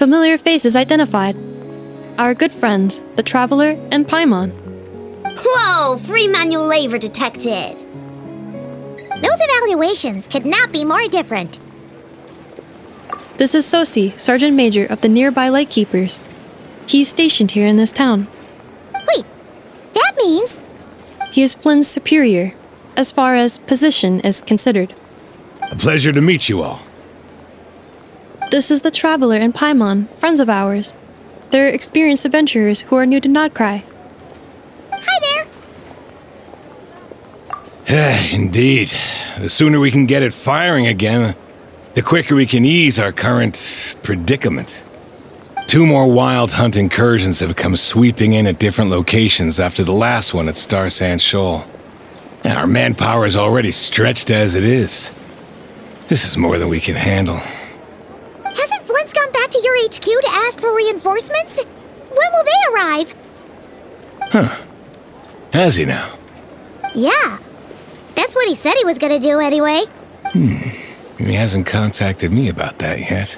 familiar faces identified. Our good friends, the Traveler and Paimon. Whoa! Free manual labor detected! Those evaluations could not be more different. This is Sosi, Sergeant Major of the nearby Lightkeepers. He's stationed here in this town. Wait, that means... He is Flynn's superior, as far as position is considered. A pleasure to meet you all. This is the Traveler and Paimon, friends of ours. They're experienced adventurers who are new to Nodcry. Hi there! Indeed. The sooner we can get it firing again, the quicker we can ease our current predicament. 2 more wild hunt incursions have come sweeping in at different locations after the last one at Star Sand Shoal. Our manpower is already stretched as it is. This is more than we can handle. Hasn't Flint's gone back to your HQ to ask for reinforcements? When will they arrive? Huh. Has he now? Yeah. That's what he said he was gonna do anyway. He hasn't contacted me about that yet.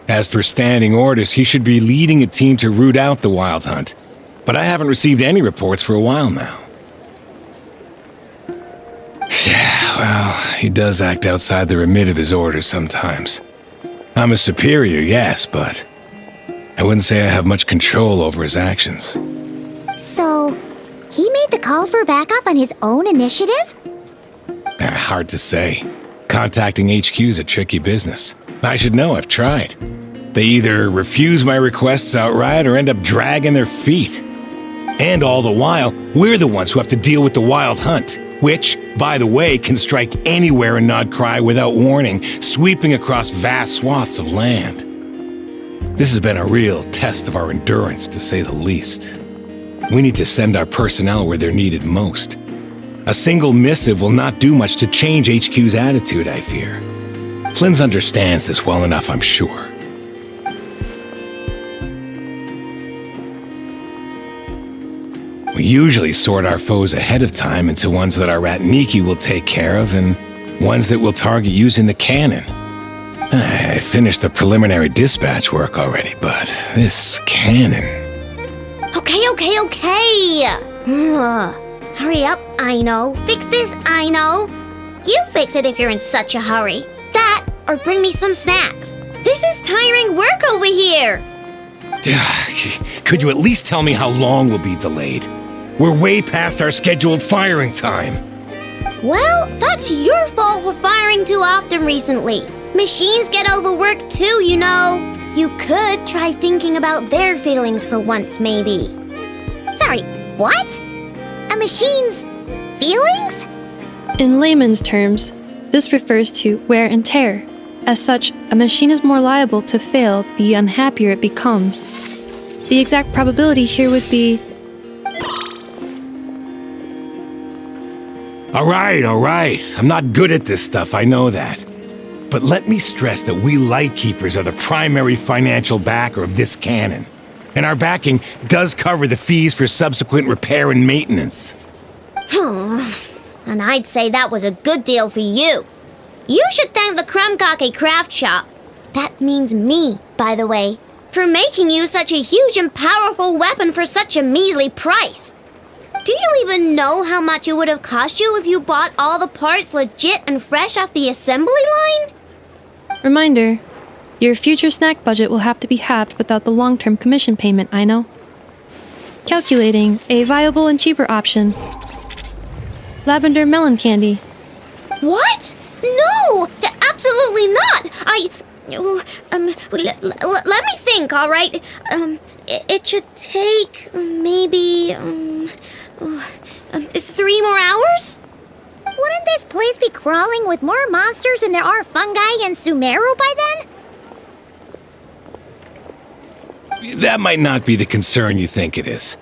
As per standing orders, he should be leading a team to root out the wild hunt. But I haven't received any reports for a while now. Yeah, well, he does act outside the remit of his orders sometimes. I'm a superior, yes, but I wouldn't say I have much control over his actions. So, he made the call for backup on his own initiative? Hard to say. Contacting HQ is a tricky business. I should know, I've tried. They either refuse my requests outright or end up dragging their feet. And all the while, we're the ones who have to deal with the wild hunt, which, by the way, can strike anywhere in Nodcry without warning, sweeping across vast swaths of land. This has been a real test of our endurance, to say the least. We need to send our personnel where they're needed most. A single missive will not do much to change HQ's attitude, I fear. Flynn's understands this well enough, I'm sure. We usually sort our foes ahead of time into ones that our Ratniki will take care of and ones that we'll target using the cannon. I finished the preliminary dispatch work already, but this cannon... Okay. Hurry up, Aino. Fix this, Aino. You fix it if you're in such a hurry. That, or bring me some snacks. This is tiring work over here. Could you at least tell me how long we'll be delayed? We're way past our scheduled firing time. Well, that's your fault for firing too often recently. Machines get overworked too, you know. You could try thinking about their feelings for once, maybe. Sorry, what? A machine's feelings? In layman's terms, this refers to wear and tear. As such, a machine is more liable to fail the unhappier it becomes. The exact probability here would be... All right. I'm not good at this stuff, I know that. But let me stress that we Lightkeepers are the primary financial backer of this cannon. And our backing does cover the fees for subsequent repair and maintenance. And I'd say that was a good deal for you. You should thank the Krumkake craft shop. That means me, by the way, for making you such a huge and powerful weapon for such a measly price. Do you even know how much it would have cost you if you bought all the parts legit and fresh off the assembly line? Reminder, your future snack budget will have to be halved without the long-term commission payment, I know. Calculating a viable and cheaper option. Lavender melon candy. What? No! Absolutely not! Let me think, all right? It should take maybe 3 more hours? Wouldn't this place be crawling with more monsters than there are fungi and Sumeru by then? That might not be the concern you think it is.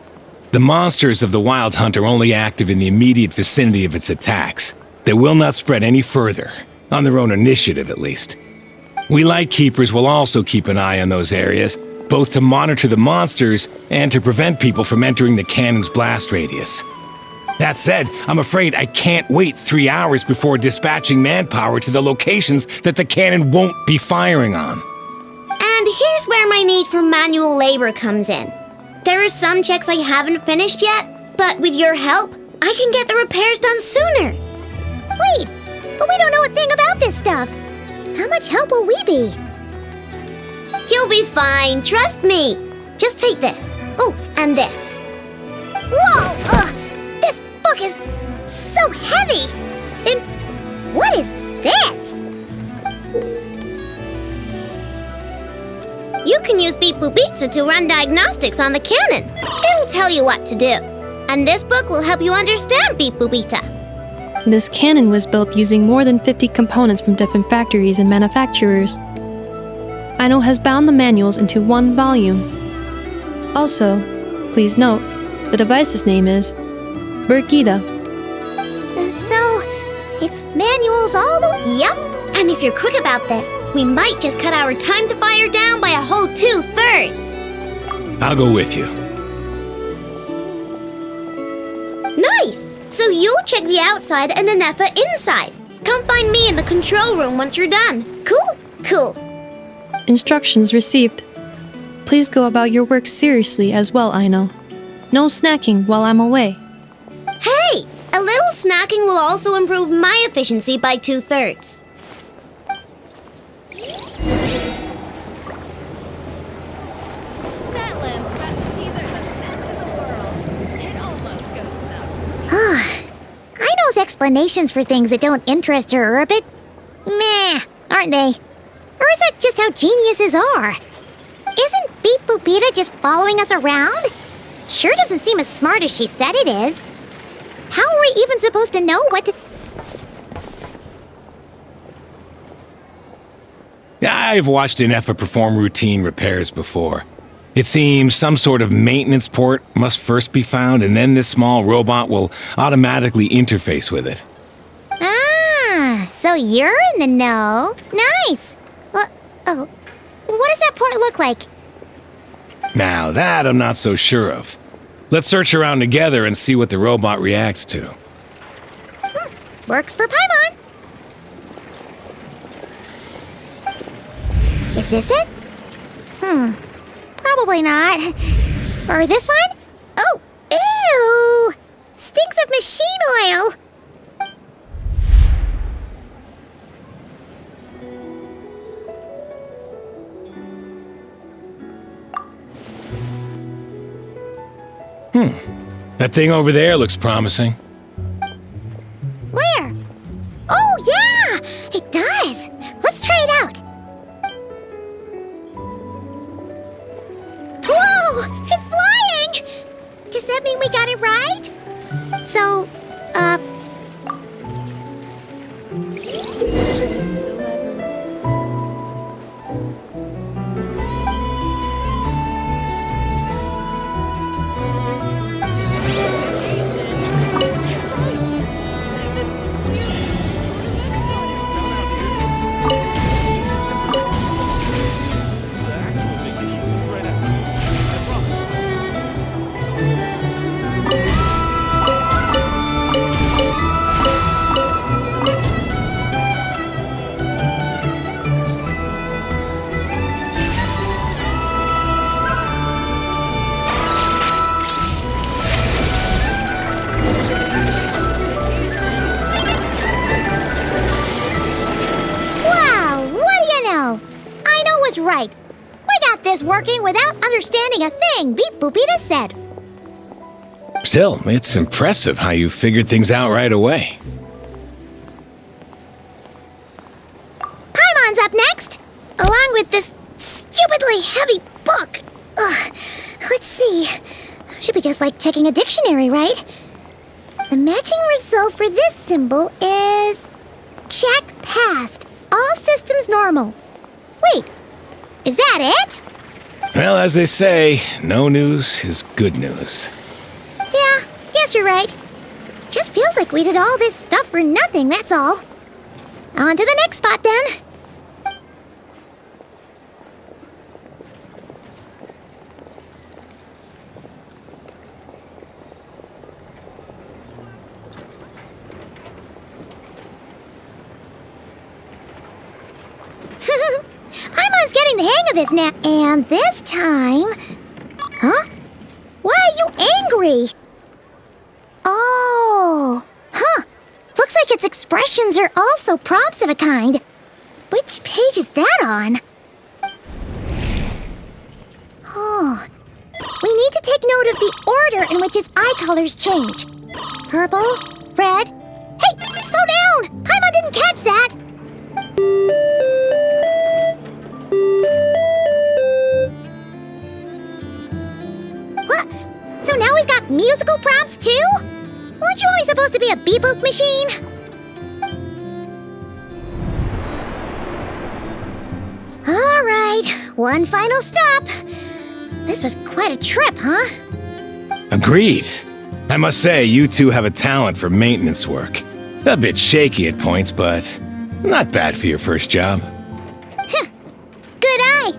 The monsters of the Wild Hunt are only active in the immediate vicinity of its attacks. They will not spread any further, on their own initiative at least. We Lightkeepers will also keep an eye on those areas, both to monitor the monsters and to prevent people from entering the cannon's blast radius. That said, I'm afraid I can't wait 3 hours before dispatching manpower to the locations that the cannon won't be firing on. And here's where my need for manual labor comes in. There are some checks I haven't finished yet, but with your help, I can get the repairs done sooner. Wait, but we don't know a thing about this stuff. How much help will we be? You'll be fine, trust me. Just take this. Oh, and this. Whoa! This book is so heavy! And what is this? You can use Beep Boop Pizza to run diagnostics on the cannon. It'll tell you what to do. And this book will help you understand Beep Boop Pizza. This cannon was built using more than 50 components from different factories and manufacturers. Aino has bound the manuals into one volume. Also, please note, the device's name is Burgita. So, it's manuals all the... Yep, and if you're quick about this, we might just cut our time to fire down by a whole 2/3. I'll go with you. Nice! So you'll check the outside and Ineffa inside. Come find me in the control room once you're done. Cool? Cool. Instructions received. Please go about your work seriously as well, Aino. No snacking while I'm away. Hey! A little snacking will also improve my efficiency by 2/3. That lamb specialties are the best in the world. It almost goes without. Aino's explanations for things that don't interest her are a bit... meh, aren't they? Or is that just how geniuses are? Isn't Beep Boopita just following us around? Sure doesn't seem as smart as she said it is. How are we even supposed to know what to... I've watched Ineffa perform routine repairs before. It seems some sort of maintenance port must first be found, and then this small robot will automatically interface with it. Ah, so you're in the know. Nice. Well, oh, what does that port look like? Now that I'm not so sure of. Let's search around together and see what the robot reacts to. Works for Paimon. Is this it? Probably not. Or this one? Oh, ew! Stinks of machine oil! That thing over there looks promising. Where? Oh, yeah! It does! Let's try it out! Whoa! It's flying! Does that mean we got it right? So, right. We got this working without understanding a thing Beep Boopita said. Still, it's impressive how you figured things out right away. Paimon's up next, along with this stupidly heavy book. Ugh. Let's see. Should be just like checking a dictionary, right? The matching result for this symbol is... check passed. All systems normal. Wait, is that it? Well, as they say, no news is good news. Yeah, guess you're right. Just feels like we did all this stuff for nothing, that's all. On to the next spot, then. Paimon's getting the hang of this now. And this time... Huh? Why are you angry? Oh. Huh. Looks like its expressions are also prompts of a kind. Which page is that on? Oh. We need to take note of the order in which its eye colors change. Purple, red... Hey! Slow down! Paimon didn't catch that! What? So now we've got musical prompts too? Weren't you only supposed to be a beep-boop machine? Alright, one final stop. This was quite a trip, huh? Agreed. I must say, you two have a talent for maintenance work. A bit shaky at points, but not bad for your first job. Good eye.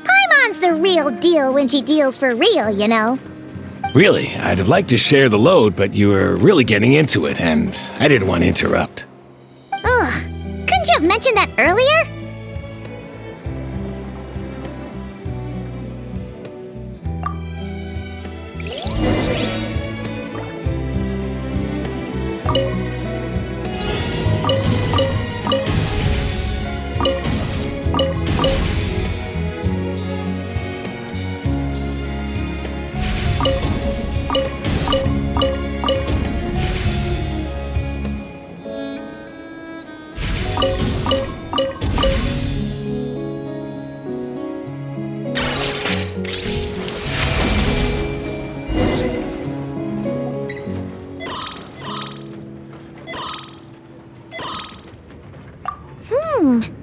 Paimon's the real deal when she deals for real, you know. Really, I'd have liked to share the load, but you were really getting into it, and I didn't want to interrupt. Ugh, couldn't you have mentioned that earlier?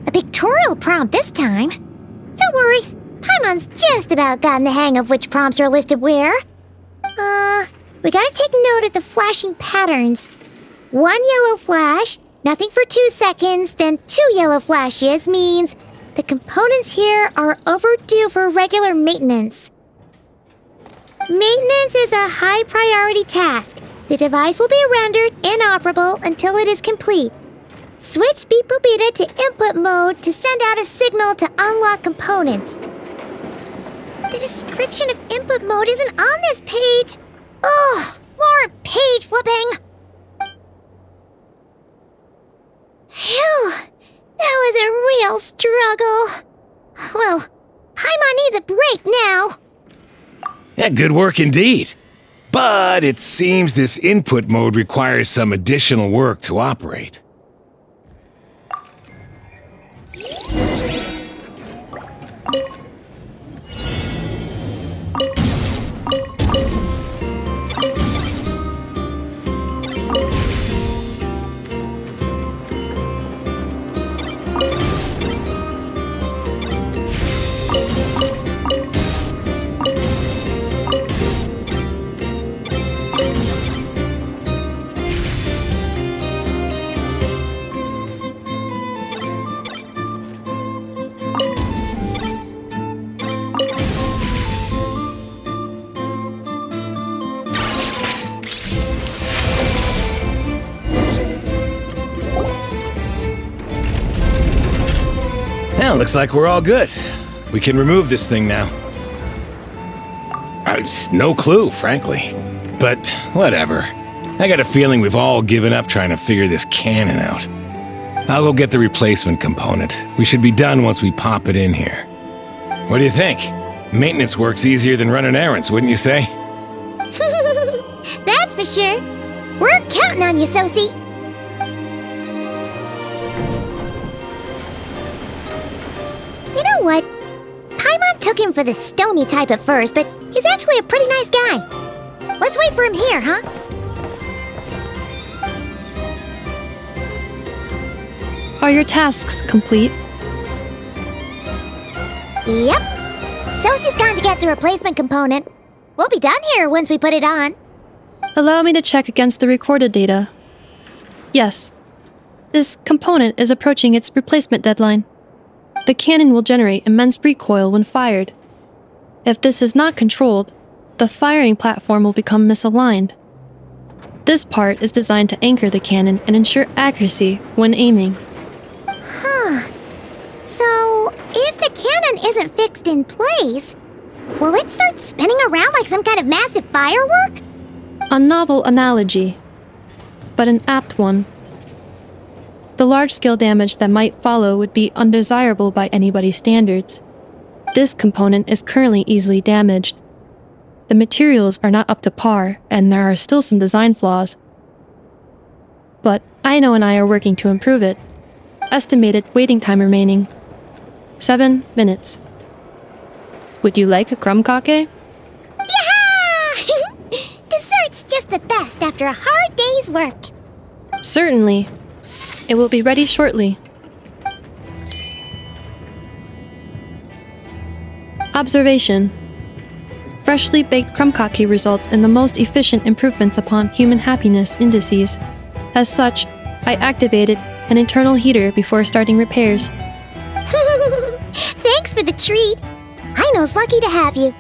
A pictorial prompt this time. Don't worry, Paimon's just about gotten the hang of which prompts are listed where. We gotta take note of the flashing patterns. 1 yellow flash, nothing for 2 seconds, then 2 yellow flashes means the components here are overdue for regular maintenance. Maintenance is a high priority task. The device will be rendered inoperable until it is complete. Switch Beep Boopita to input mode to send out a signal to unlock components. The description of input mode isn't on this page. Ugh, more page flipping. Phew, that was a real struggle. Well, Paimon needs a break now. Yeah, good work indeed. But it seems this input mode requires some additional work to operate. Well, looks like we're all good. We can remove this thing now. No clue, frankly. But whatever. I got a feeling we've all given up trying to figure this cannon out. I'll go get the replacement component. We should be done once we pop it in here. What do you think? Maintenance work's easier than running errands, wouldn't you say? That's for sure. We're counting on you, Sosie. You know what? Paimon took him for the stony type at first, but he's actually a pretty nice guy. Let's wait for him here, huh? Are your tasks complete? Yep. Sosie's gone to get the replacement component. We'll be done here once we put it on. Allow me to check against the recorded data. Yes. This component is approaching its replacement deadline. The cannon will generate immense recoil when fired. If this is not controlled, the firing platform will become misaligned. This part is designed to anchor the cannon and ensure accuracy when aiming. Huh. So, if the cannon cannon isn't fixed in place, will it start spinning around like some kind of massive firework? A novel analogy, but an apt one. The large-scale damage that might follow would be undesirable by anybody's standards. This component is currently easily damaged. The materials are not up to par, and there are still some design flaws. But Aino and I are working to improve it. Estimated waiting time remaining: 7 minutes. Would you like a crumb cake? Yeah! Dessert's just the best after a hard day's work. Certainly. It will be ready shortly. Observation. Freshly baked crumb cake results in the most efficient improvements upon human happiness indices. As such, I activated an internal heater before starting repairs. Thanks for the treat. Aino's lucky to have you.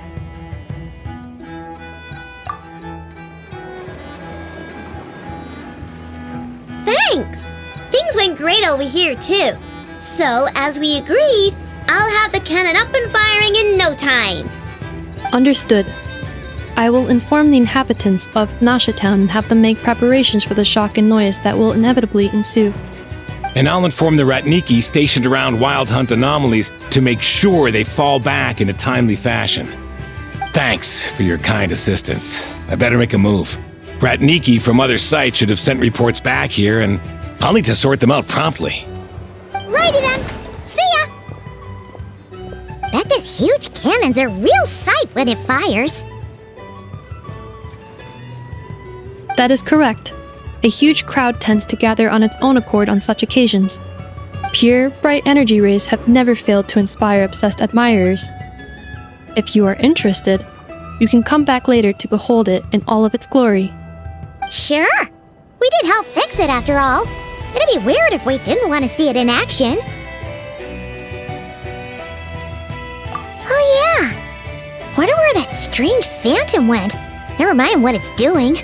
Thanks! Things went great over here, too. So, as we agreed, I'll have the cannon up and firing in no time. Understood. I will inform the inhabitants of Nasha Town and have them make preparations for the shock and noise that will inevitably ensue. And I'll inform the Ratniki stationed around Wild Hunt anomalies to make sure they fall back in a timely fashion. Thanks for your kind assistance. I better make a move. Ratniki from other sites should have sent reports back here, and I'll need to sort them out promptly. Righty then. See ya! Bet this huge cannon's a real sight when it fires. That is correct. A huge crowd tends to gather on its own accord on such occasions. Pure, bright energy rays have never failed to inspire obsessed admirers. If you are interested, you can come back later to behold it in all of its glory. Sure. We did help fix it after all. It'd be weird if we didn't want to see it in action. Oh yeah. Wonder where that strange phantom went. Never mind what it's doing.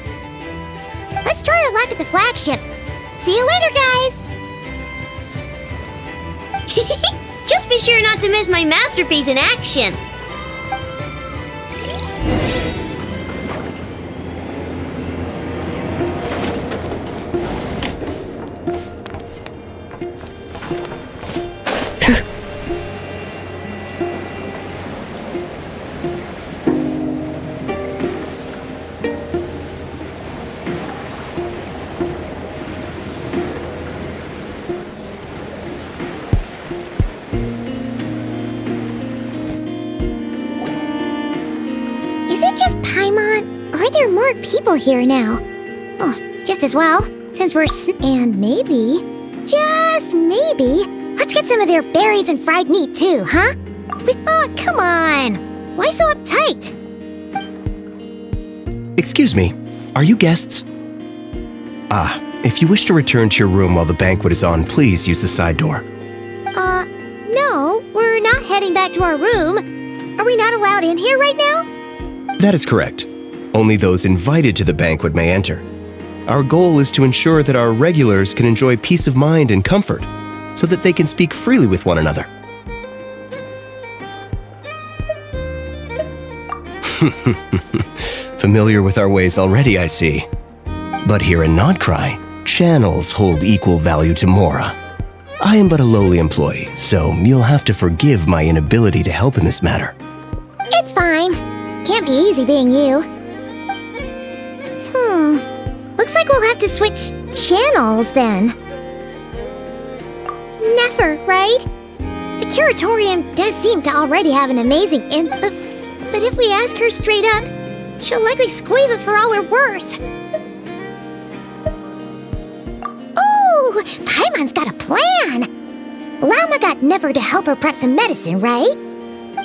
Let's try our luck at the flagship. See you later, guys. Just be sure not to miss my masterpiece in action. Are there more people here now? Oh, just as well, since we're and maybe, just maybe, let's get some of their berries and fried meat too, huh? Oh, come on! Why so uptight? Excuse me, are you guests? If you wish to return to your room while the banquet is on, please use the side door. No, we're not heading back to our room. Are we not allowed in here right now? That is correct. Only those invited to the banquet may enter. Our goal is to ensure that our regulars can enjoy peace of mind and comfort, so that they can speak freely with one another. Familiar with our ways already, I see. But here in Nodcry, channels hold equal value to Mora. I am but a lowly employee, so you'll have to forgive my inability to help in this matter. It's fine. Can't be easy being you. Looks like we'll have to switch channels then. Néfer, right? The curatorium does seem to already have an amazing but if we ask her straight up, she'll likely squeeze us for all we're worth. Ooh, Paimon's got a plan! Lauma got Néfer to help her prep some medicine, right?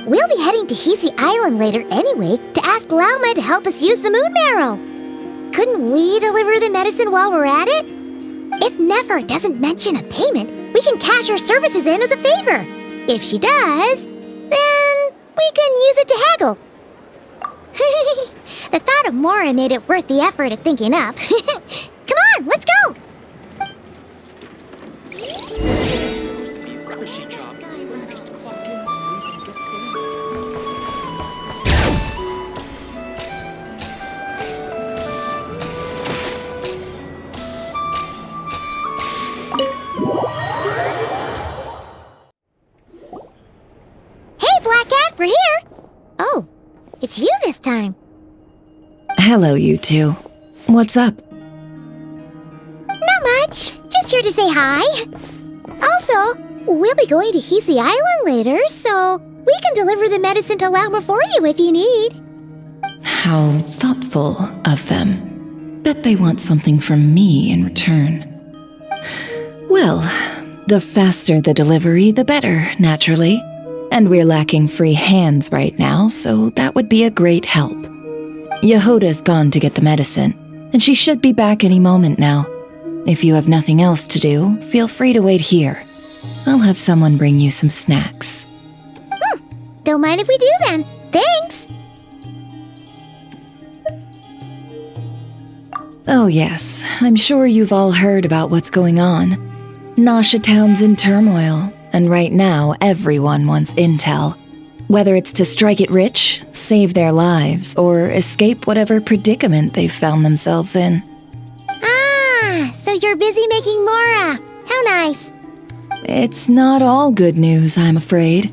We'll be heading to Hisi Island later anyway to ask Lauma to help us use the moon marrow. Couldn't we deliver the medicine while we're at it? If Néfer doesn't mention a payment, we can cash our services in as a favor. If she does, then we can use it to haggle. The thought of Mora made it worth the effort of thinking up. Come on, let's go! Supposed to be a cushy job. Where you just clock in, sleep, and get this time? Hello, you two. What's up? Not much. Just here to say hi. Also, we'll be going to Hisi Island later, so we can deliver the medicine to Lauma for you if you need. How thoughtful of them. Bet they want something from me in return. Well, the faster the delivery, the better, naturally. And we're lacking free hands right now, so that would be a great help. Jahoda's gone to get the medicine, and she should be back any moment now. If you have nothing else to do, feel free to wait here. I'll have someone bring you some snacks. Don't mind if we do then. Thanks! Oh yes, I'm sure you've all heard about what's going on. Nasha Town's in turmoil, and right now everyone wants intel. Whether it's to strike it rich, save their lives, or escape whatever predicament they've found themselves in. Ah, so you're busy making Mora. How nice. It's not all good news, I'm afraid.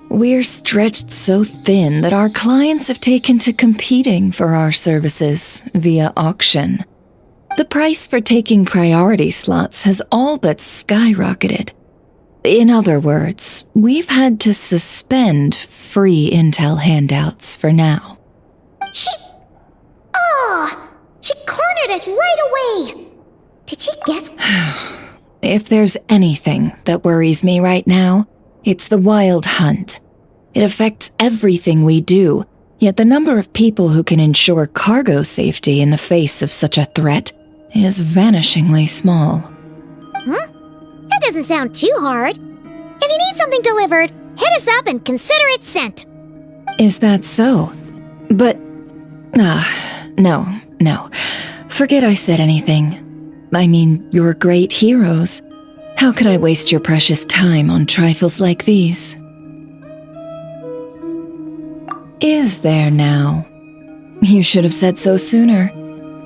We're stretched so thin that our clients have taken to competing for our services via auction. The price for taking priority slots has all but skyrocketed. In other words, we've had to suspend free intel handouts for now. She cornered us right away. Did she guess? If there's anything that worries me right now, it's the wild hunt. It affects everything we do, yet the number of people who can ensure cargo safety in the face of such a threat is vanishingly small. That doesn't sound too hard. If you need something delivered, hit us up and consider it sent. Is that so? But... No. Forget I said anything. I mean, you're great heroes. How could I waste your precious time on trifles like these? Is there now? You should have said so sooner.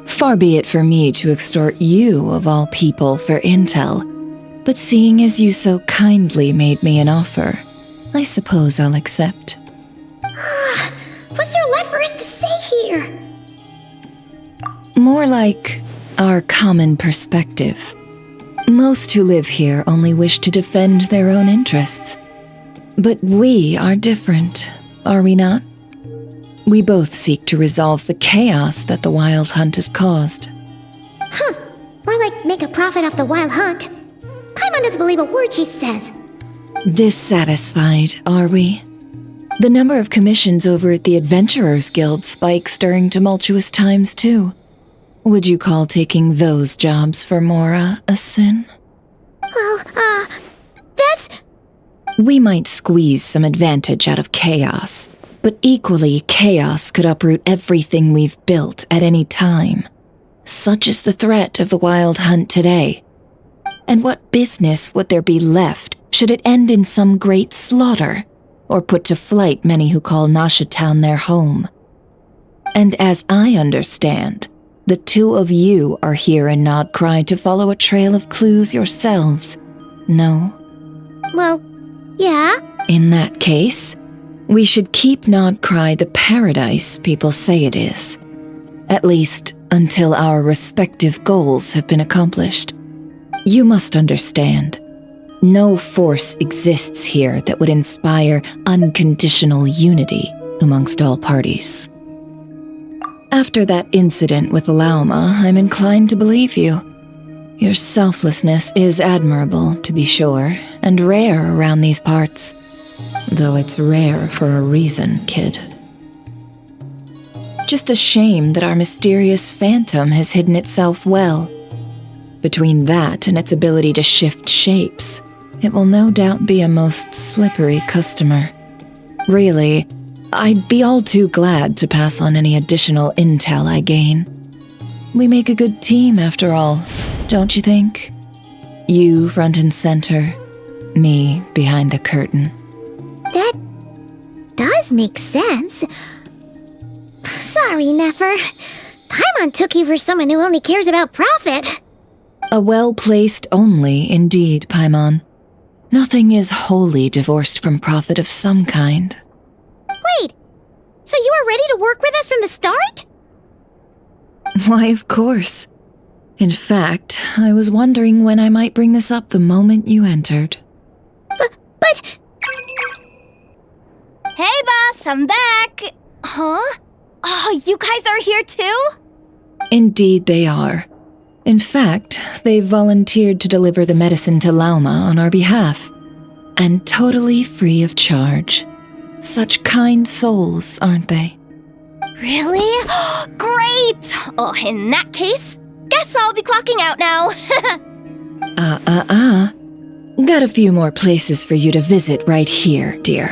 Far be it for me to extort you, of all people, for intel. But seeing as you so kindly made me an offer, I suppose I'll accept. What's there left for us to say here? More like our common perspective. Most who live here only wish to defend their own interests. But we are different, are we not? We both seek to resolve the chaos that the wild hunt has caused. More like make a profit off the wild hunt. Paimon doesn't believe a word she says. Dissatisfied, are we? The number of commissions over at the Adventurers Guild spikes during tumultuous times, too. Would you call taking those jobs for Mora a sin? Well, that's... We might squeeze some advantage out of chaos, but equally, chaos could uproot everything we've built at any time. Such is the threat of the wild hunt today. And what business would there be left should it end in some great slaughter, or put to flight many who call Nasha Town their home? And as I understand, the two of you are here in Nodcry to follow a trail of clues yourselves, no? Well, yeah. In that case, we should keep Nodcry the paradise people say it is. At least until our respective goals have been accomplished. You must understand, no force exists here that would inspire unconditional unity amongst all parties. After that incident with Lauma, I'm inclined to believe you. Your selflessness is admirable, to be sure, and rare around these parts. Though it's rare for a reason, kid. Just a shame that our mysterious phantom has hidden itself well. Between that and its ability to shift shapes, it will no doubt be a most slippery customer. Really, I'd be all too glad to pass on any additional intel I gain. We make a good team, after all, don't you think? You front and center, me behind the curtain. That does make sense. Sorry, Néfer. Paimon took you for someone who only cares about profit. A well-placed only, indeed, Paimon. Nothing is wholly divorced from profit of some kind. Wait, So you were ready to work with us from the start? Why, of course. In fact, I was wondering when I might bring this up the moment you entered. But... Hey, boss, I'm back! Huh? Oh, you guys are here too? Indeed they are. In fact, they've volunteered to deliver the medicine to Lauma on our behalf. And totally free of charge. Such kind souls, aren't they? Really? Great! Oh, in that case, guess I'll be clocking out now. Got a few more places for you to visit right here, dear.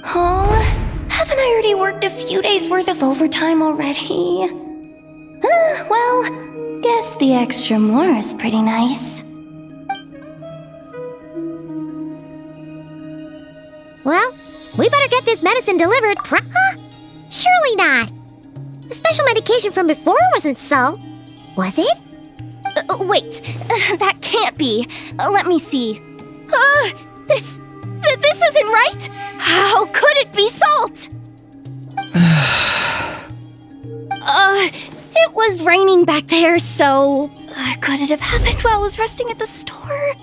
Huh? Haven't I already worked a few days worth of overtime already? Well, guess the extra more is pretty nice. Well, we better get this medicine delivered Huh? Surely not. The special medication from before wasn't so. Was it? Wait, that can't be. Let me see. This isn't right. How could it be salt? It was raining back there, so could it have happened while I was resting at the store?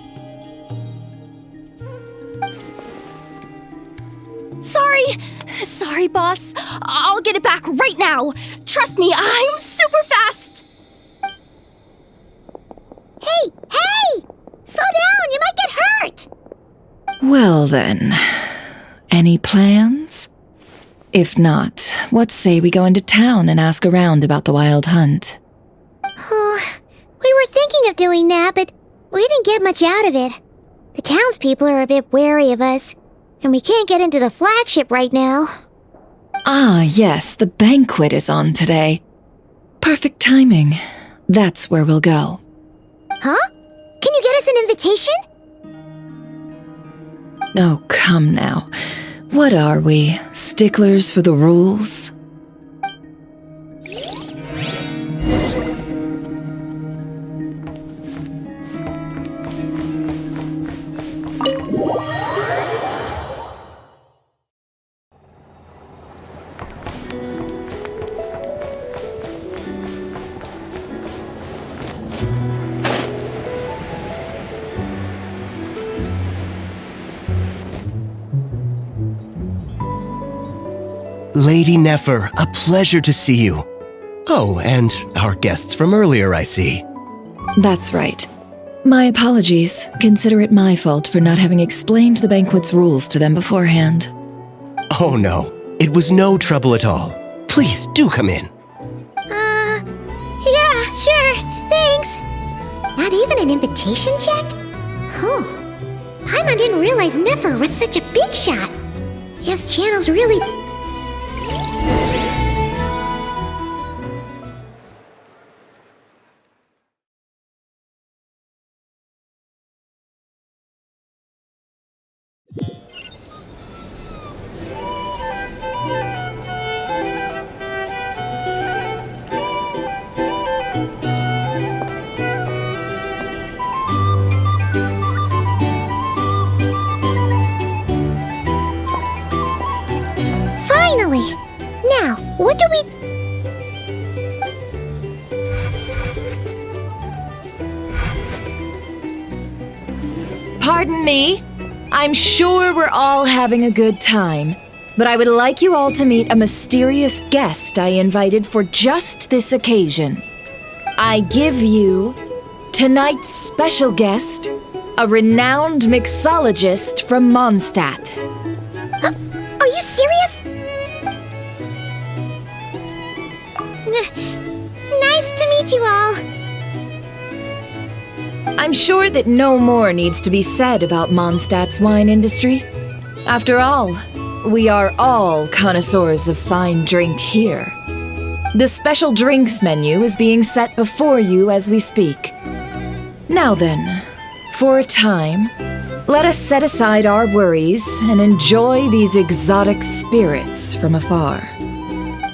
Sorry, boss. I'll get it back right now. Trust me, I'm super fast. Hey! Slow down, you might get hurt! Well then, any plans? If not, what say we go into town and ask around about the wild hunt? We were thinking of doing that, but we didn't get much out of it. The townspeople are a bit wary of us, and we can't get into the flagship right now. Ah, yes, the banquet is on today. Perfect timing. That's where we'll go. Huh? Can you get us an invitation? Oh, come now. What are we, sticklers for the rules? Lady Néfer, a pleasure to see you. Oh, and our guests from earlier, I see. That's right. My apologies. Consider it my fault for not having explained the banquet's rules to them beforehand. Oh no, it was no trouble at all. Please, do come in. Yeah, sure, thanks. Not even an invitation check? Oh, Paimon didn't realize Néfer was such a big shot. His channel's really... Finally! Now, what do we... Pardon me? I'm sure we're all having a good time, but I would like you all to meet a mysterious guest I invited for just this occasion. I give you tonight's special guest, a renowned mixologist from Mondstadt. Are you serious? Nice to meet you all. I'm sure that no more needs to be said about Mondstadt's wine industry. After all, we are all connoisseurs of fine drink here. The special drinks menu is being set before you as we speak. Now then, for a time, let us set aside our worries and enjoy these exotic spirits from afar.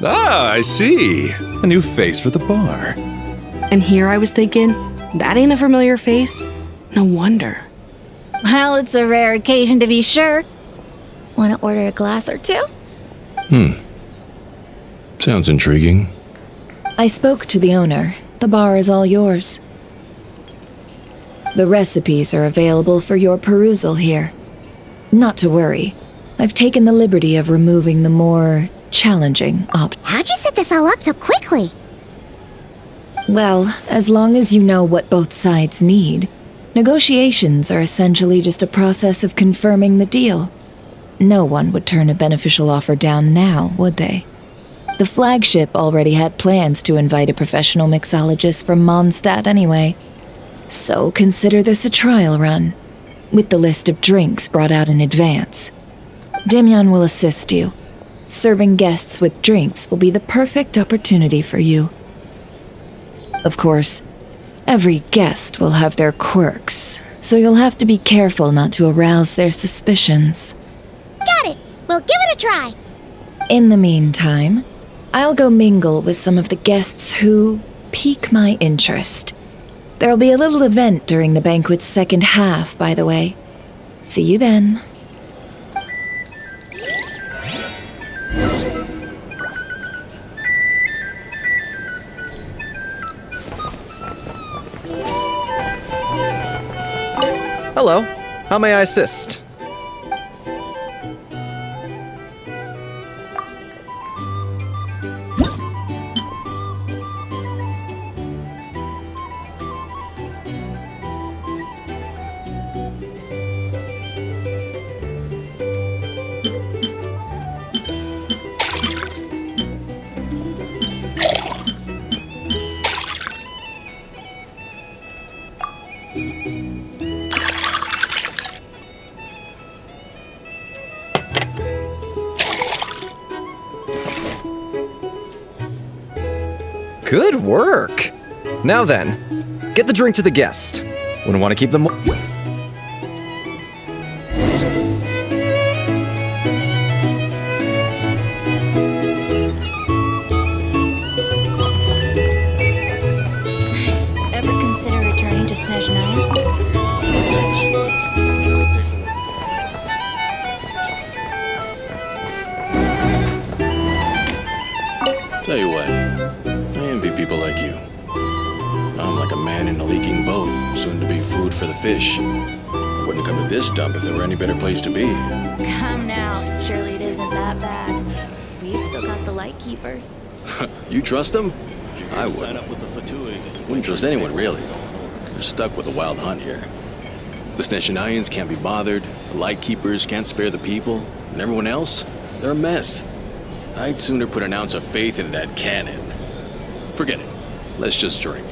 Ah, I see. A new face for the bar. And here I was thinking, that ain't a familiar face. No wonder. Well, it's a rare occasion to be sure. Want to order a glass or two? Sounds intriguing. I spoke to the owner. The bar is all yours. The recipes are available for your perusal here. Not to worry. I've taken the liberty of removing the more challenging options. How'd you set this all up so quickly? Well, as long as you know what both sides need, negotiations are essentially just a process of confirming the deal. No one would turn a beneficial offer down now, would they? The flagship already had plans to invite a professional mixologist from Mondstadt anyway. So consider this a trial run, with the list of drinks brought out in advance. Demyan will assist you. Serving guests with drinks will be the perfect opportunity for you. Of course, every guest will have their quirks, so you'll have to be careful not to arouse their suspicions. Got it! We'll give it a try! In the meantime, I'll go mingle with some of the guests who pique my interest. There'll be a little event during the banquet's second half, by the way. See you then. Hello. How may I assist? Good work! Now then, get the drink to the guest. Wouldn't want to keep them... Ever consider returning to Snezhnaya? Tell you what, I envy people like you. I'm like a man in a leaking boat, soon to be food for the fish. I wouldn't come to this dump if there were any better place to be. Come now, surely it isn't that bad. We've still got the light keepers. You trust them? I wouldn't. Wouldn't trust anyone, really. We're stuck with a wild hunt here. The Snezhnayans can't be bothered, the light keepers can't spare the people, and everyone else, they're a mess. I'd sooner put an ounce of faith in that cannon. Forget it. Let's just drink.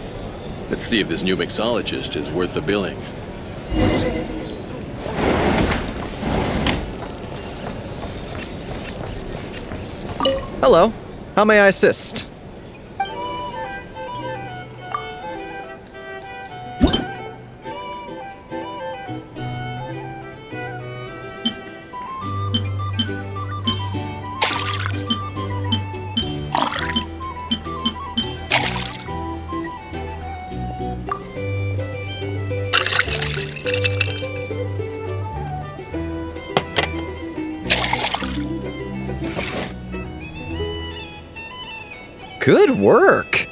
Let's see if this new mixologist is worth the billing. Hello. How may I assist? Good work!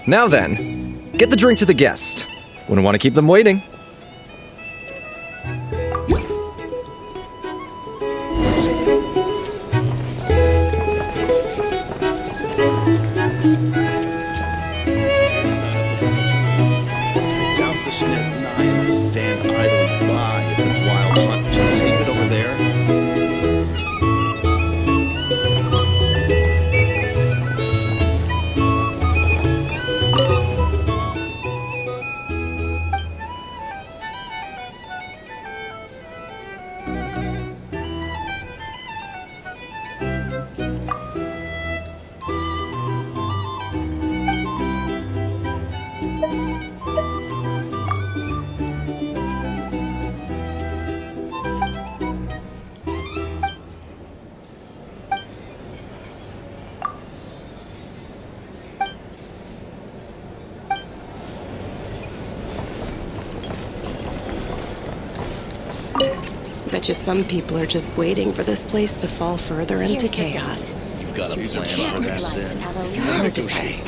Now then, get the drink to the guest. Wouldn't want to keep them waiting. I doubt the Snezhnayans will stand idly by if this wild hunt. Just leave it over there. Bet you some people are just waiting for this place to fall further into chaos. got a plan for that then. Hard to say.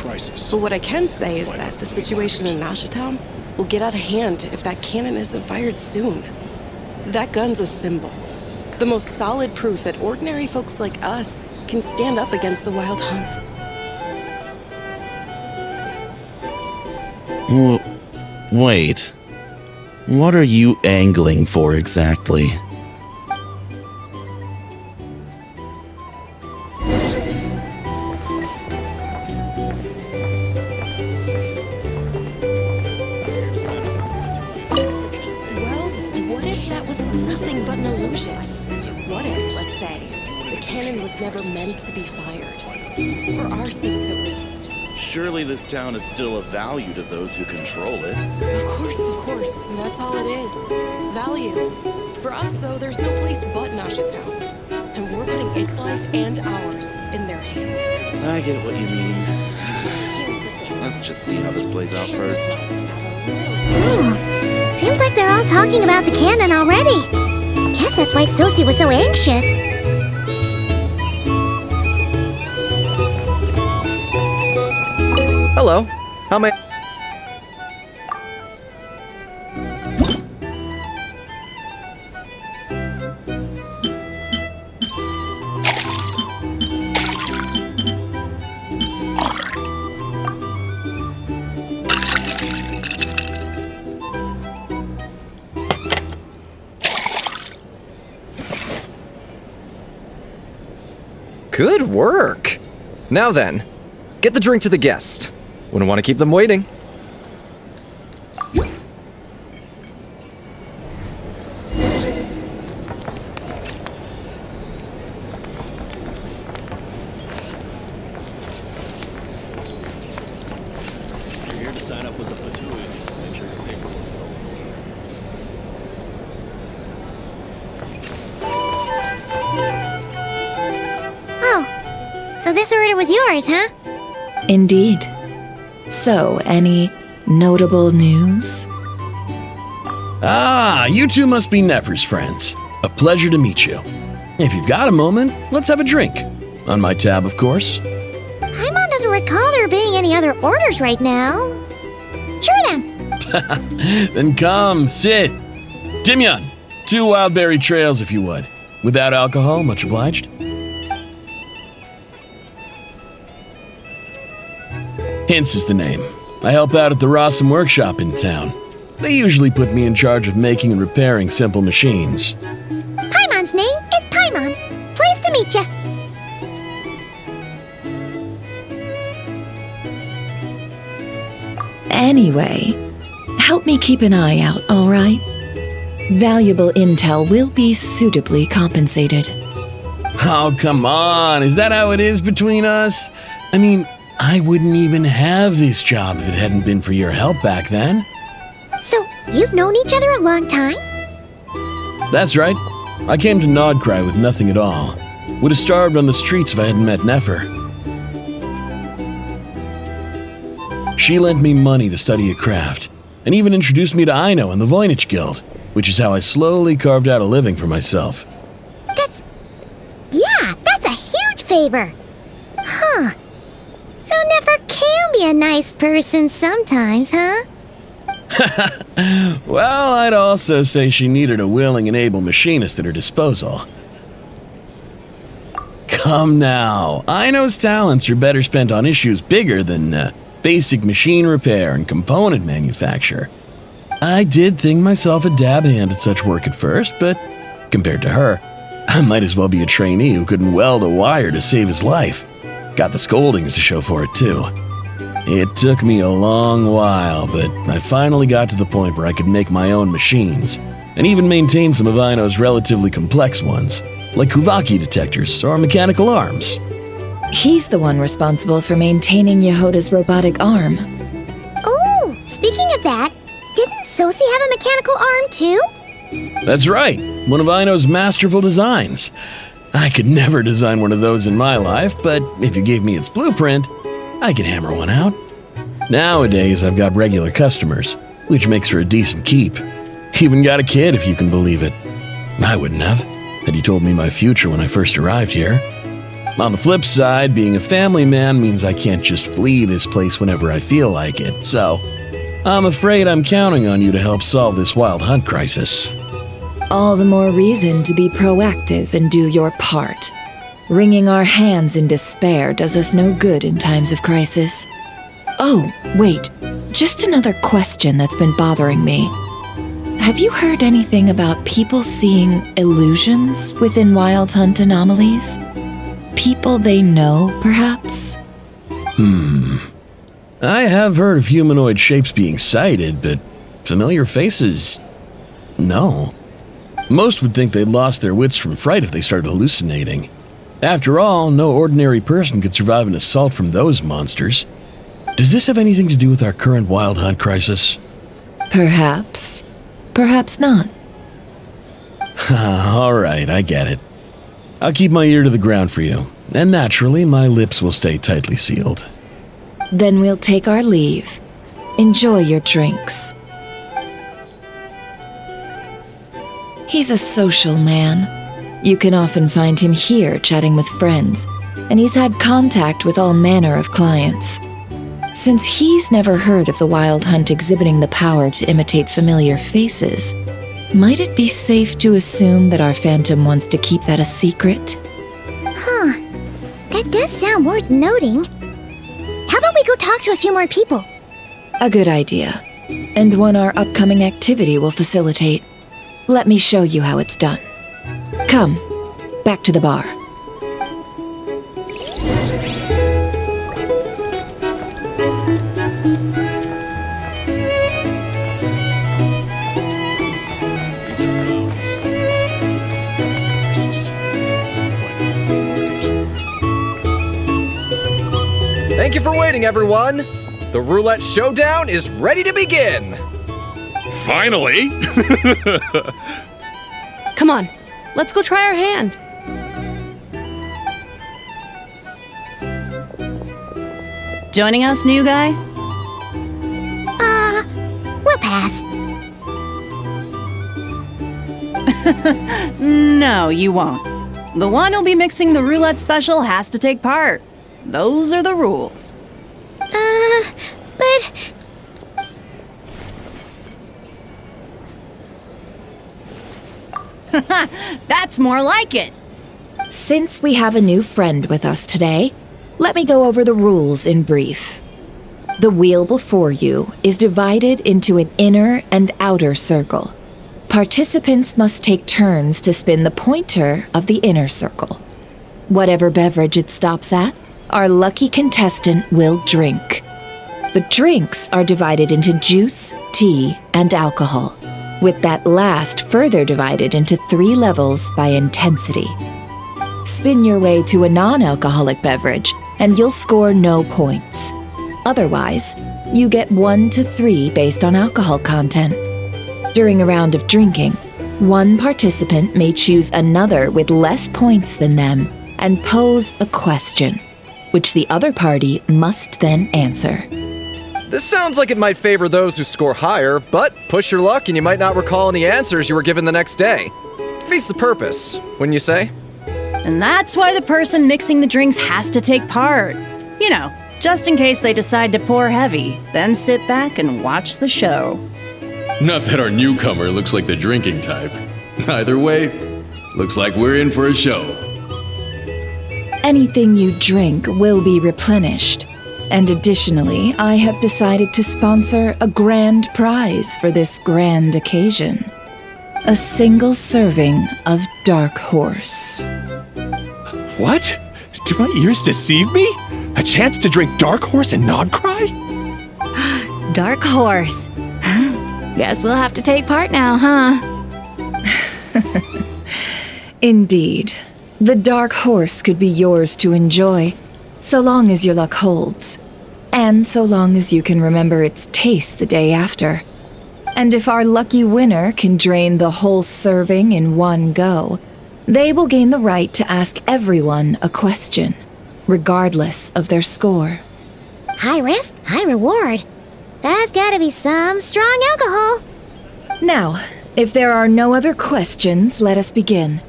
But what I can say is that the situation in Nashatown will get out of hand if that cannon isn't fired soon. That gun's a symbol. The most solid proof that ordinary folks like us can stand up against the Wild Hunt. Wait. What are you angling for exactly? Well, what if that was nothing but an illusion? What if, let's say, the cannon was never meant to be fired? For our sakes, at least. Surely this town is still of value to those who control it. Of course, but that's all it is. Value. For us, though, there's no place but Nashatown. And we're putting its life and ours in their hands. I get what you mean. Let's just see how this plays out first. Seems like they're all talking about the cannon already. Guess that's why Sosie was so anxious. Hello. How may... Good work. Now then, get the drink to the guest. Wouldn't want to keep them waiting. You're here to sign up with the Fatui. Make sure your paperwork is all. Oh, so this order was yours, huh? Indeed. So, any notable news? Ah, you two must be Néfer's friends. A pleasure to meet you. If you've got a moment, let's have a drink. On my tab, of course. Paimon doesn't recall there being any other orders right now. Sure then. Then come, sit. Timyon, 2 wildberry trails if you would. Without alcohol, much obliged. Hints is the name. I help out at the Rossum workshop in town. They usually put me in charge of making and repairing simple machines. Paimon's name is Paimon. Pleased to meet ya. Anyway, help me keep an eye out, all right? Valuable intel will be suitably compensated. Oh, come on. Is that how it is between us? I mean, I wouldn't even have this job if it hadn't been for your help back then. So, you've known each other a long time? That's right. I came to Nodcry with nothing at all. Would have starved on the streets if I hadn't met Néfer. She lent me money to study a craft, and even introduced me to Aino and the Voynich Guild, which is how I slowly carved out a living for myself. That's a huge favor. Huh. So Néfer can be a nice person sometimes, huh? Well, I'd also say she needed a willing and able machinist at her disposal. Come now, Aino's talents are better spent on issues bigger than basic machine repair and component manufacture. I did think myself a dab hand at such work at first, but compared to her, I might as well be a trainee who couldn't weld a wire to save his life. Got the scoldings to show for it, too. It took me a long while, but I finally got to the point where I could make my own machines, and even maintain some of Aino's relatively complex ones, like Kuvaki detectors or mechanical arms. He's the one responsible for maintaining Jahoda's robotic arm. Oh, speaking of that, didn't Sosie have a mechanical arm too? That's right, one of Aino's masterful designs. I could never design one of those in my life, but if you gave me its blueprint, I could hammer one out. Nowadays, I've got regular customers, which makes for a decent keep. Even got a kid, if you can believe it. I wouldn't have, had you told me my future when I first arrived here. On the flip side, being a family man means I can't just flee this place whenever I feel like it, so I'm afraid I'm counting on you to help solve this wild hunt crisis. All the more reason to be proactive and do your part. Wringing our hands in despair does us no good in times of crisis. Oh, wait, just another question that's been bothering me. Have you heard anything about people seeing illusions within Wild Hunt anomalies? People they know, perhaps? I have heard of humanoid shapes being sighted, but familiar faces? No. Most would think they'd lost their wits from fright if they started hallucinating. After all, no ordinary person could survive an assault from those monsters. Does this have anything to do with our current Wild Hunt crisis? Perhaps. Perhaps not. Alright, I get it. I'll keep my ear to the ground for you, and naturally, my lips will stay tightly sealed. Then we'll take our leave. Enjoy your drinks. He's a social man. You can often find him here chatting with friends, and he's had contact with all manner of clients. Since he's never heard of the Wild Hunt exhibiting the power to imitate familiar faces, might it be safe to assume that our Phantom wants to keep that a secret? Huh. That does sound worth noting. How about we go talk to a few more people? A good idea, and one our upcoming activity will facilitate. Let me show you how it's done. Come, back to the bar. Thank you for waiting, everyone! The roulette showdown is ready to begin! Finally! Come on, let's go try our hand. Joining us, new guy? We'll pass. No, you won't. The one who'll be mixing the roulette special has to take part. Those are the rules. But... That's more like it. Since we have a new friend with us today, let me go over the rules in brief. The wheel before you is divided into an inner and outer circle. Participants must take turns to spin the pointer of the inner circle. Whatever beverage it stops at, our lucky contestant will drink. The drinks are divided into juice, tea, and alcohol, with that last further divided into 3 levels by intensity. Spin your way to a non-alcoholic beverage, and you'll score no points. Otherwise, you get 1 to 3 based on alcohol content. During a round of drinking, one participant may choose another with less points than them and pose a question, which the other party must then answer. This sounds like it might favor those who score higher, but push your luck and you might not recall any answers you were given the next day. Defeats the purpose, wouldn't you say? And that's why the person mixing the drinks has to take part. You know, just in case they decide to pour heavy, then sit back and watch the show. Not that our newcomer looks like the drinking type. Either way, looks like we're in for a show. Anything you drink will be replenished. And additionally, I have decided to sponsor a grand prize for this grand occasion. A single serving of Dark Horse. What? Do my ears deceive me? A chance to drink Dark Horse and not cry? Dark Horse. Guess we'll have to take part now, huh? Indeed. The Dark Horse could be yours to enjoy, so long as your luck holds. And so long as you can remember its taste the day after. And if our lucky winner can drain the whole serving in one go, they will gain the right to ask everyone a question, regardless of their score. High risk, high reward. That's gotta be some strong alcohol. Now, if there are no other questions, let us begin.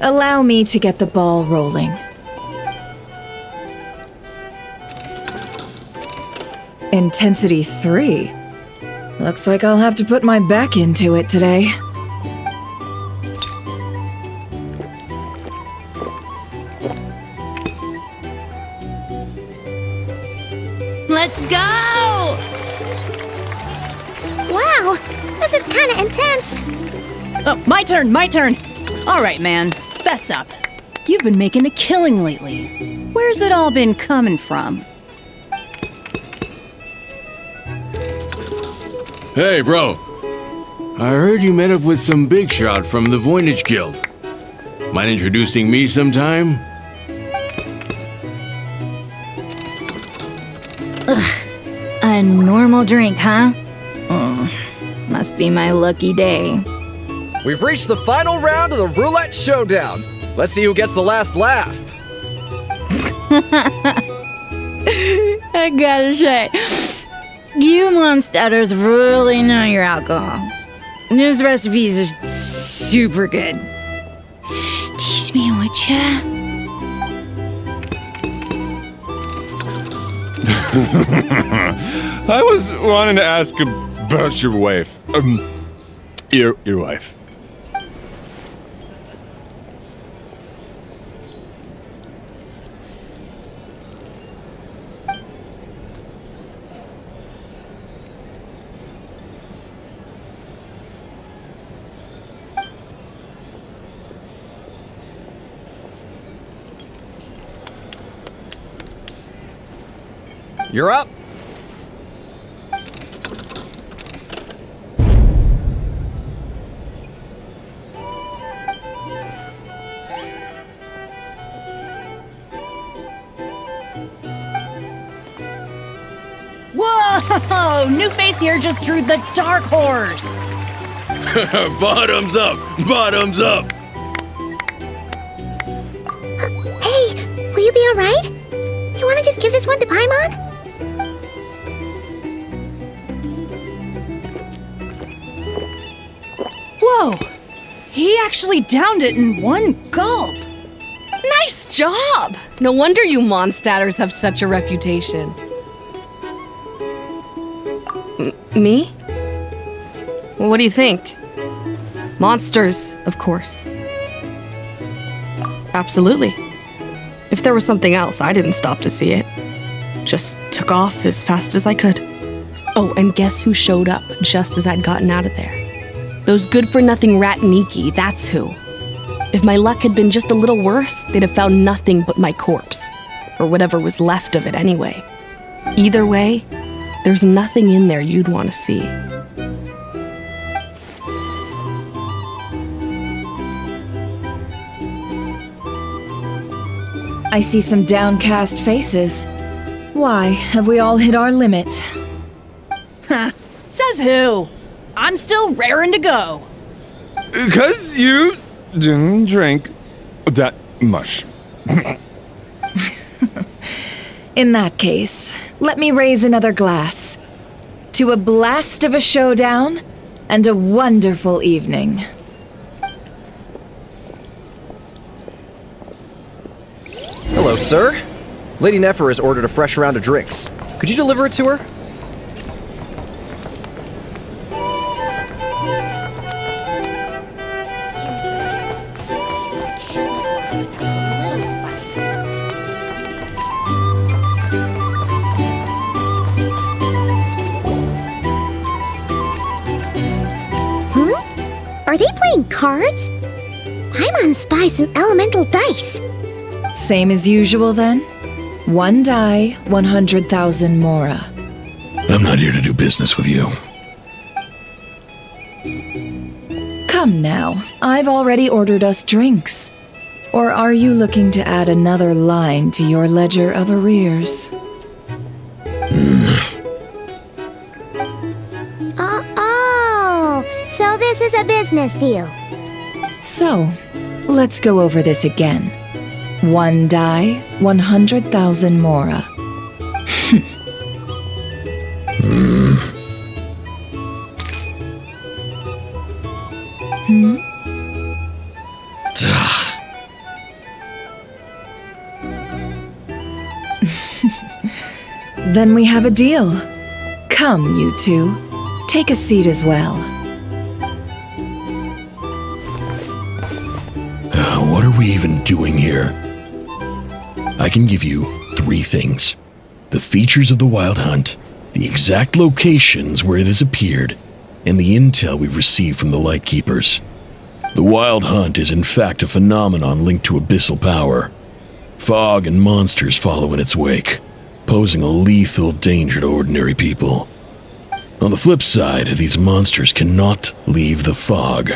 Allow me to get the ball rolling. Intensity 3? Looks like I'll have to put my back into it today. Let's go! Wow, this is kinda intense. Oh, my turn, my turn. All right, man, fess up. You've been making a killing lately. Where's it all been coming from? Hey, bro. I heard you met up with some big shot from the Voynich Guild. Mind introducing me sometime? A normal drink, huh? Must be my lucky day. We've reached the final round of the roulette showdown. Let's see who gets the last laugh. I gotta say, you monsters really know your alcohol. These recipes are super good. Teach me, would ya? I was wanting to ask about your wife. Your wife. You're up. Whoa! New face here just drew the dark horse. Bottoms up! Bottoms up! Hey, will you be alright? You wanna just give this one to Paimon? Whoa! He actually downed it in one gulp. Nice job! No wonder you monstaters have such a reputation. Me? What do you think? Monsters, of course. Absolutely. If there was something else, I didn't stop to see it. Just took off as fast as I could. Oh, and guess who showed up just as I'd gotten out of there? Those good-for-nothing Rataniki, that's who. If my luck had been just a little worse, they'd have found nothing but my corpse. Or whatever was left of it anyway. Either way, there's nothing in there you'd want to see. I see some downcast faces. Why, have we all hit our limit? Ha! Says who? I'm still raring to go. 'Cause you didn't drink that much. In that case, let me raise another glass. To a blast of a showdown and a wonderful evening. Hello, sir. Lady Néfer has ordered a fresh round of drinks. Could you deliver it to her? Are they playing cards? Paimon spies some elemental dice. Same as usual then? 1 die, 100,000 mora. I'm not here to do business with you. Come now, I've already ordered us drinks. Or are you looking to add another line to your ledger of arrears? Oh, so this is a business deal. So, let's go over this again. 1 die, 100,000 mora. Then we have a deal. Come, you two. Take a seat as well. What are we even doing here? I can give you 3 things. The features of the Wild Hunt, the exact locations where it has appeared, and the intel we've received from the Lightkeepers. The Wild Hunt is in fact a phenomenon linked to abyssal power. Fog and monsters follow in its wake, posing a lethal danger to ordinary people. On the flip side, these monsters cannot leave the fog,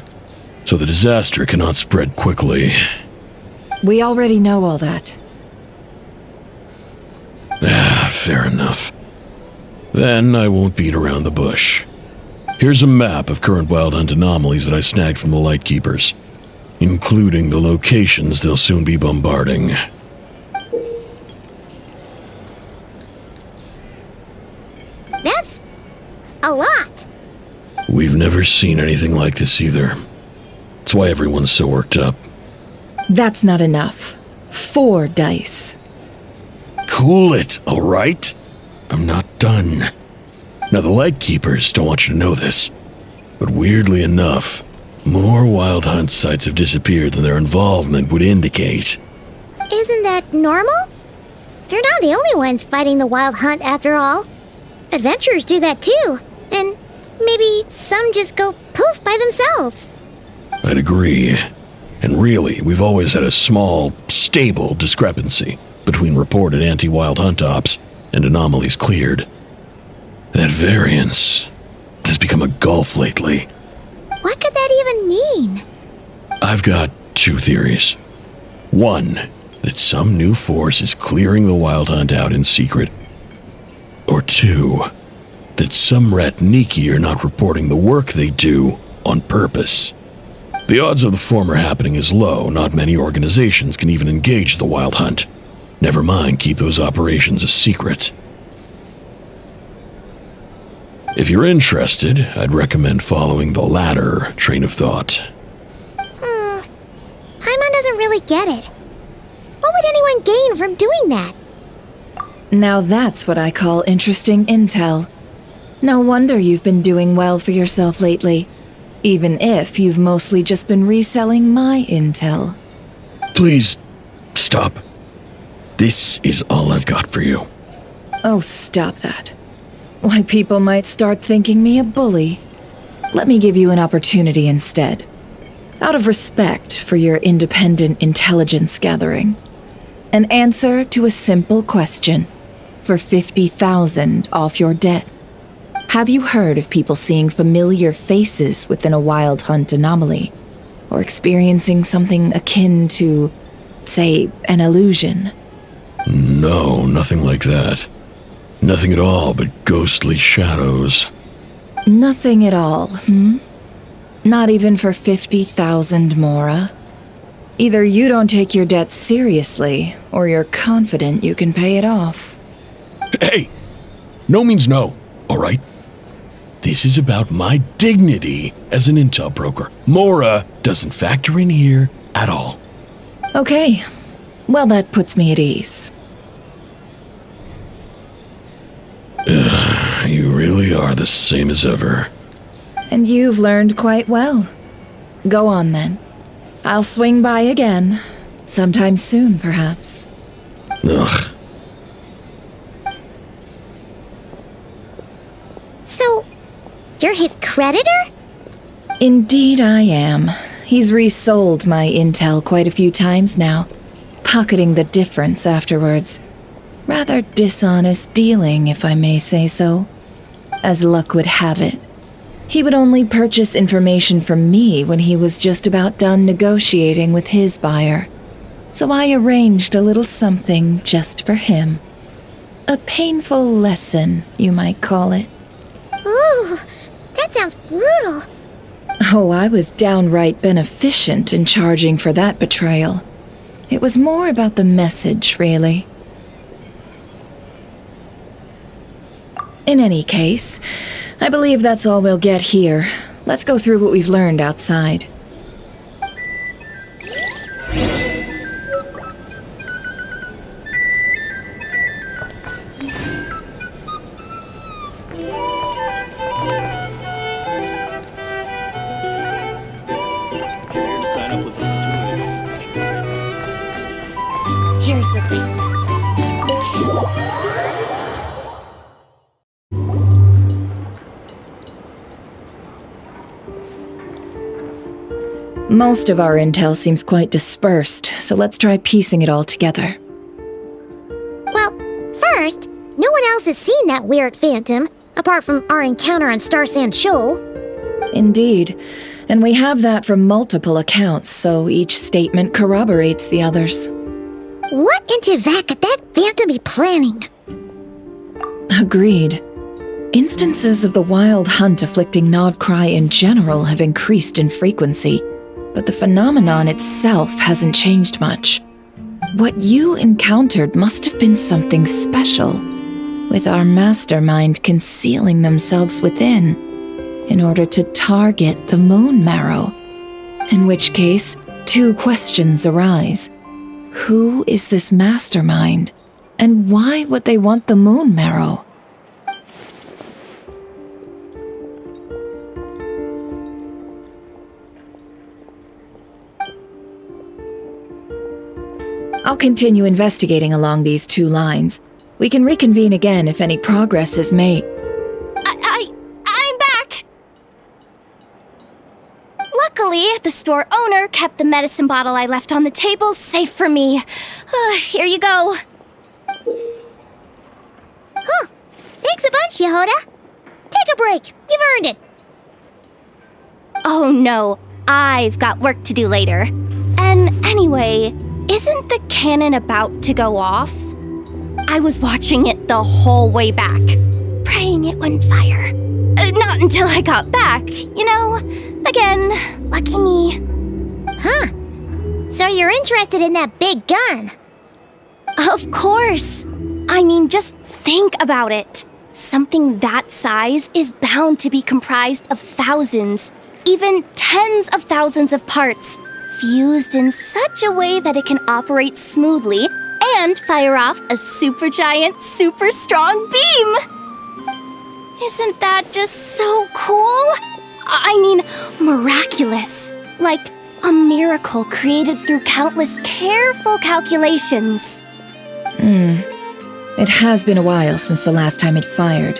so the disaster cannot spread quickly. We already know all that. Fair enough. Then I won't beat around the bush. Here's a map of current Wild Hunt anomalies that I snagged from the Lightkeepers, including the locations they'll soon be bombarding. That's a lot. We've never seen anything like this either. That's why everyone's so worked up. That's not enough. 4 dice. Cool it, all right? I'm not done. Now, the Lightkeepers don't want you to know this, but weirdly enough, more Wild Hunt sites have disappeared than their involvement would indicate. Isn't that normal? They're not the only ones fighting the Wild Hunt after all. Adventurers do that too, and maybe some just go poof by themselves. I'd agree. And really, we've always had a small, stable discrepancy between reported anti-Wild Hunt ops and anomalies cleared. That variance has become a gulf lately. What could that even mean? I've got 2 theories. 1, that some new force is clearing the Wild Hunt out in secret. Or 2, that some Ratniki are not reporting the work they do on purpose. The odds of the former happening is low. Not many organizations can even engage the Wild Hunt. Never mind keep those operations a secret. If you're interested, I'd recommend following the latter train of thought. Paimon doesn't really get it. What would anyone gain from doing that? Now that's what I call interesting intel. No wonder you've been doing well for yourself lately, even if you've mostly just been reselling my intel. Please, stop. This is all I've got for you. Oh, stop that. Why, people might start thinking me a bully. Let me give you an opportunity instead. Out of respect for your independent intelligence gathering. An answer to a simple question for 50,000 off your debt. Have you heard of people seeing familiar faces within a Wild Hunt anomaly? Or experiencing something akin to, say, an illusion? No, nothing like that. Nothing at all but ghostly shadows. Nothing at all, Not even for 50,000 Mora? Either you don't take your debt seriously, or you're confident you can pay it off. Hey! No means no, all right? This is about my dignity as an intel broker. Mora doesn't factor in here at all. Okay. Well, that puts me at ease. You really are the same as ever. And you've learned quite well. Go on then. I'll swing by again. Sometime soon, perhaps. Ugh. So, you're his creditor? Indeed I am. He's resold my intel quite a few times now, pocketing the difference afterwards. Rather dishonest dealing, if I may say so. As luck would have it, he would only purchase information from me when he was just about done negotiating with his buyer. So I arranged a little something just for him. A painful lesson, you might call it. Ooh, that sounds brutal. Oh, I was downright beneficent in charging for that betrayal. It was more about the message, really. In any case, I believe that's all we'll get here. Let's go through what we've learned outside. Most of our intel seems quite dispersed, so let's try piecing it all together. Well, first, no one else has seen that weird phantom, apart from our encounter on Star Sand Shoal. Indeed, and we have that from multiple accounts, so each statement corroborates the others. What in Teyvat could that phantom be planning? Agreed. Instances of the wild hunt afflicting Nodcry in general have increased in frequency, but the phenomenon itself hasn't changed much. What you encountered must have been something special, with our mastermind concealing themselves within, in order to target the Moon Marrow. In which case, two questions arise. Who is this mastermind, and why would they want the Moon Marrow? I'll continue investigating along these two lines. We can reconvene again if any progress is made. I'm back! Luckily, the store owner kept the medicine bottle I left on the table safe for me. Here you go. Huh. Thanks a bunch, Jahoda. Take a break. You've earned it. Oh no, I've got work to do later. And anyway, isn't the cannon about to go off? I was watching it the whole way back, praying it wouldn't fire. Not until I got back, you know? Again, lucky me. Huh. So you're interested in that big gun? Of course. I mean, just think about it. Something that size is bound to be comprised of thousands, even tens of thousands of parts, fused in such a way that it can operate smoothly and fire off a supergiant, super strong beam! Isn't that just so cool? I mean, miraculous. Like a miracle created through countless careful calculations. It has been a while since the last time it fired.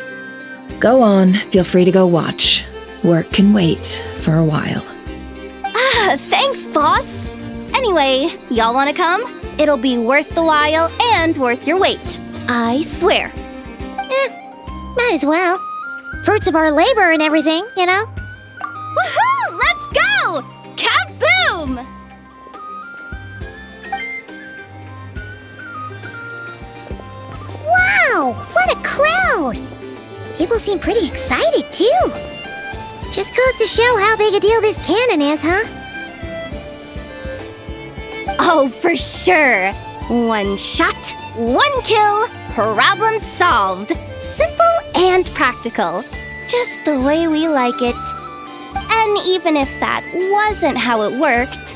Go on, feel free to go watch. Work can wait for a while. Thanks, boss. Anyway, y'all wanna come? It'll be worth the while and worth your wait. I swear. Might as well. Fruits of our labor and everything, you know? Woohoo! Let's go! Kaboom! Wow! What a crowd! People seem pretty excited, too. Just goes to show how big a deal this cannon is, huh? Oh, for sure. One shot, one kill, problem solved. Simple and practical. Just the way we like it. And even if that wasn't how it worked,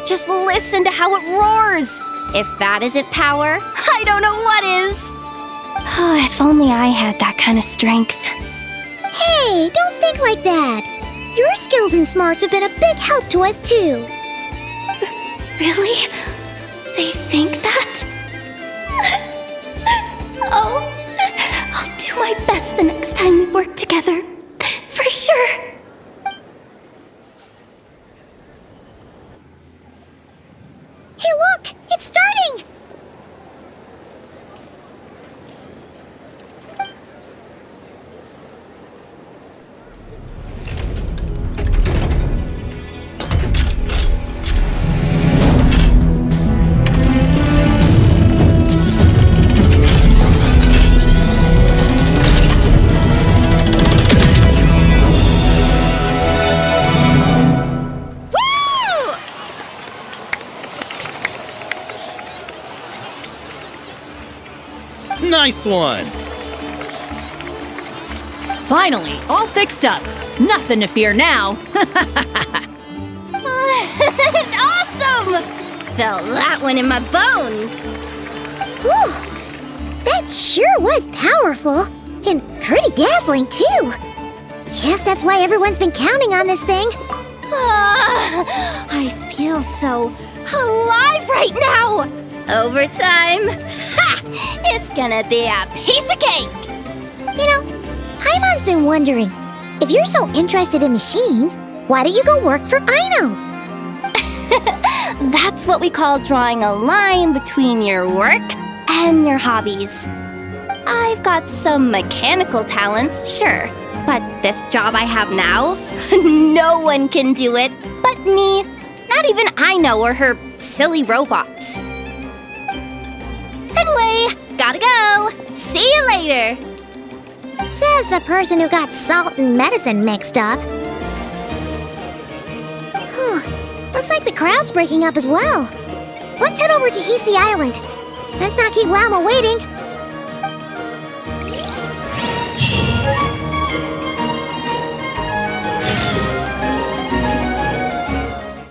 just listen to how it roars. If that isn't power, I don't know what is. If only I had that kind of strength. Hey, don't think like that. Your skills and smarts have been a big help to us, too. Really? They think that? Oh, I'll do my best the next time we work together. For sure. Hey, look! It's starting! Nice one! Finally, all fixed up. Nothing to fear now. Awesome! Felt that one in my bones. Whew! That sure was powerful. And pretty dazzling, too. Guess that's why everyone's been counting on this thing. I feel so alive right now! Overtime? Ha! It's gonna be a piece of cake! You know, Paimon's been wondering, if you're so interested in machines, why don't you go work for Aino? That's what we call drawing a line between your work and your hobbies. I've got some mechanical talents, sure, but this job I have now, no one can do it but me. Not even Aino or her silly robots. Anyway, gotta go. See you later. Says the person who got salt and medicine mixed up. Looks like the crowd's breaking up as well. Let's head over to Hisi Island. Let's not keep Llama waiting.